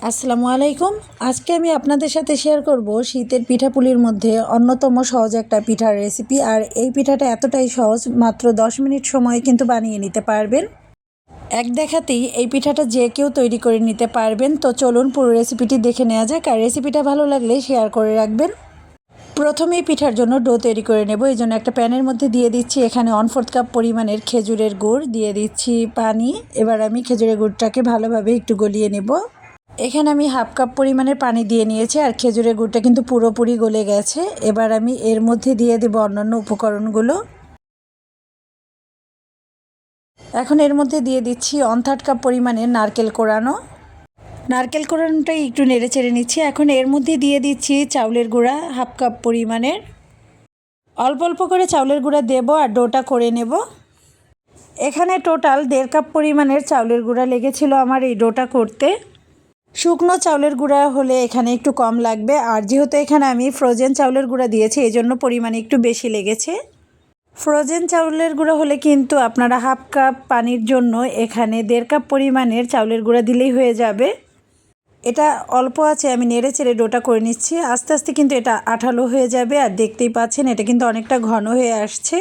আসসালামু আলাইকুম। আজকে আমি আপনাদের সাথে শেয়ার করব শীতের পিঠাপুলির মধ্যে অন্যতম সহজ একটা পিঠার রেসিপি। আর এই পিঠাটা এতটাই সহজ, মাত্র 10 মিনিট সময় কিন্তু বানিয়ে নিতে পারবেন। এক দেখাতেই এই পিঠাটা যে কেউ তৈরি করে নিতে পারবেন। তো চলুন পুরো রেসিপিটি দেখে নেওয়া যাক। আর রেসিপিটা ভালো লাগলে শেয়ার করে রাখবেন। প্রথমেই পিঠার জন্য ডো তৈরি করে নেব। এই জন্য একটা প্যানের মধ্যে দিয়ে দিচ্ছি এখানে 1/4 কাপ পরিমাণের খেজুরের গুড়, দিয়ে দিচ্ছি পানি। এবার আমি খেজুরের গুড়টাকে ভালোভাবে একটু গলিয়ে নেব। এখানে আমি 1/2 কাপ পরিমাণের পানি দিয়ে নিয়েছি, আর খেজুরের গুড়টা কিন্তু পুরোপুরি গলে গেছে। এবার আমি এর মধ্যে দিয়ে দেব অন্যান্য উপকরণগুলো। এখন এর মধ্যে দিয়ে দিচ্ছি 1/3 কাপ পরিমাণের নারকেল কোড়ানো। নারকেল কোড়ানোটাই একটু নেড়ে চেড়ে নিচ্ছি। এখন এর মধ্যে দিয়ে দিচ্ছি চাউলের গুঁড়া 1/2 কাপ পরিমাণের। অল্প অল্প করে চাউলের গুঁড়া দেব আর ডোটা করে নেব। এখানে টোটাল 1/2 কাপ পরিমাণের চাউলের গুঁড়া লেগেছিল আমার এই ডোটা করতে। শুকনো চাউলের গুঁড়া হলে এখানে একটু কম লাগবে, আর যেহেতু এখানে আমি ফ্রোজেন চাউলের গুঁড়া দিয়েছি এই জন্য পরিমাণে একটু বেশি লেগেছে। ফ্রোজেন চাউলের গুঁড়া হলে কিন্তু আপনারা 1/2 কাপ পানির জন্য এখানে 1/2 কাপ পরিমাণের চাউলের গুঁড়া দিলেই হয়ে যাবে। এটা অল্প আছে আমি নেড়ে চেড়ে ডোটা করে নিচ্ছি। আস্তে আস্তে কিন্তু এটা আঠালো হয়ে যাবে, আর দেখতেই পাচ্ছেন এটা কিন্তু অনেকটা ঘন হয়ে আসছে।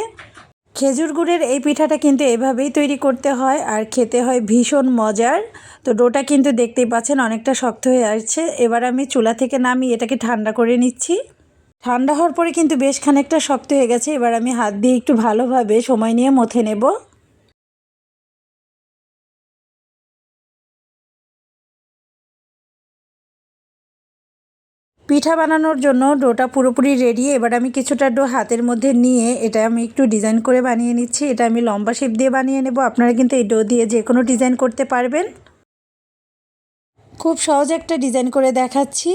খেজুর গুড়ের এই পিঠাটা কিন্তু এভাবেই তৈরি করতে হয়, আর খেতে হয় ভীষণ মজার। তো ডোটা কিন্তু দেখতেই পাচ্ছেন অনেকটা শক্ত হয়ে আসছে। এবার আমি চুলা থেকে নামিয়ে এটাকে ঠান্ডা করে নিচ্ছি। ঠান্ডা হওয়ার পরে কিন্তু বেশ খানিকটা শক্ত হয়ে গেছে। এবার আমি হাত দিয়ে একটু ভালোভাবে সময় নিয়ে মথে নেব। পিঠা বানানোর জন্য ডোটা পুরোপুরি রেডি। এবার আমি কিছুটা ডো হাতের মধ্যে নিয়ে এটা আমি একটু ডিজাইন করে বানিয়ে নিচ্ছি। এটা আমি লম্বা শেপ দিয়ে বানিয়ে নেব। আপনারা কিন্তু এই ডো দিয়ে যে কোনো ডিজাইন করতে পারবেন। খুব সহজ একটা ডিজাইন করে দেখাচ্ছি।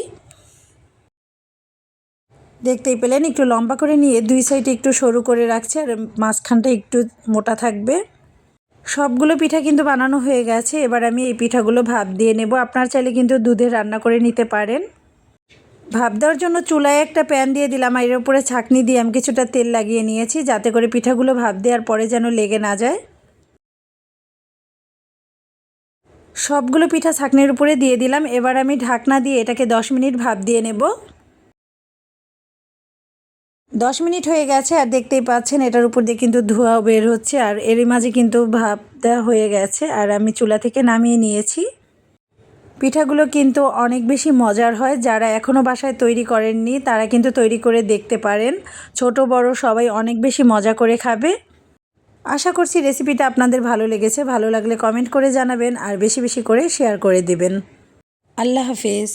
দেখতেই পেলেন একটু লম্বা করে নিয়ে দুই সাইডে একটু সরু করে রাখছি, আর মাঝখানটা একটু মোটা থাকবে। সবগুলো পিঠা কিন্তু বানানো হয়ে গেছে। এবার আমি এই পিঠাগুলো ভাপ দিয়ে নেব। আপনারা চাইলে কিন্তু দুধে রান্না করে নিতে পারেন। ভাপ দেওয়ার জন্য চুলায় একটা প্যান দিয়ে দিলাম, আর এর উপরে ছাঁকনি দিয়ে আমি কিছুটা তেল লাগিয়ে নিয়েছি, যাতে করে পিঠাগুলো ভাপ দেওয়ার পরে যেন লেগে না যায়। সবগুলো পিঠা ছাঁকনির উপরে দিয়ে দিলাম। এবার আমি ঢাকনা দিয়ে এটাকে 10 মিনিট ভাপ দিয়ে নেব। 10 মিনিট হয়ে গেছে, আর দেখতেই পাচ্ছেন এটার উপর দিয়ে কিন্তু ধোঁয়া বের হচ্ছে, আর এরই মাঝে কিন্তু ভাপ দেওয়া হয়ে গেছে। আর আমি চুলা থেকে নামিয়ে নিয়েছি। পিঠাগুলো কিন্তু অনেক বেশি মজার হয়। যারা এখনও বাসায় তৈরি করেননি তারা কিন্তু তৈরি করে দেখতে পারেন। ছোট বড় সবাই অনেক বেশি মজা করে খাবে। আশা করছি রেসিপিটা আপনাদের ভালো লেগেছে। ভালো লাগলে কমেন্ট করে জানাবেন, আর বেশি বেশি করে শেয়ার করে দিবেন। আল্লাহ হাফেজ।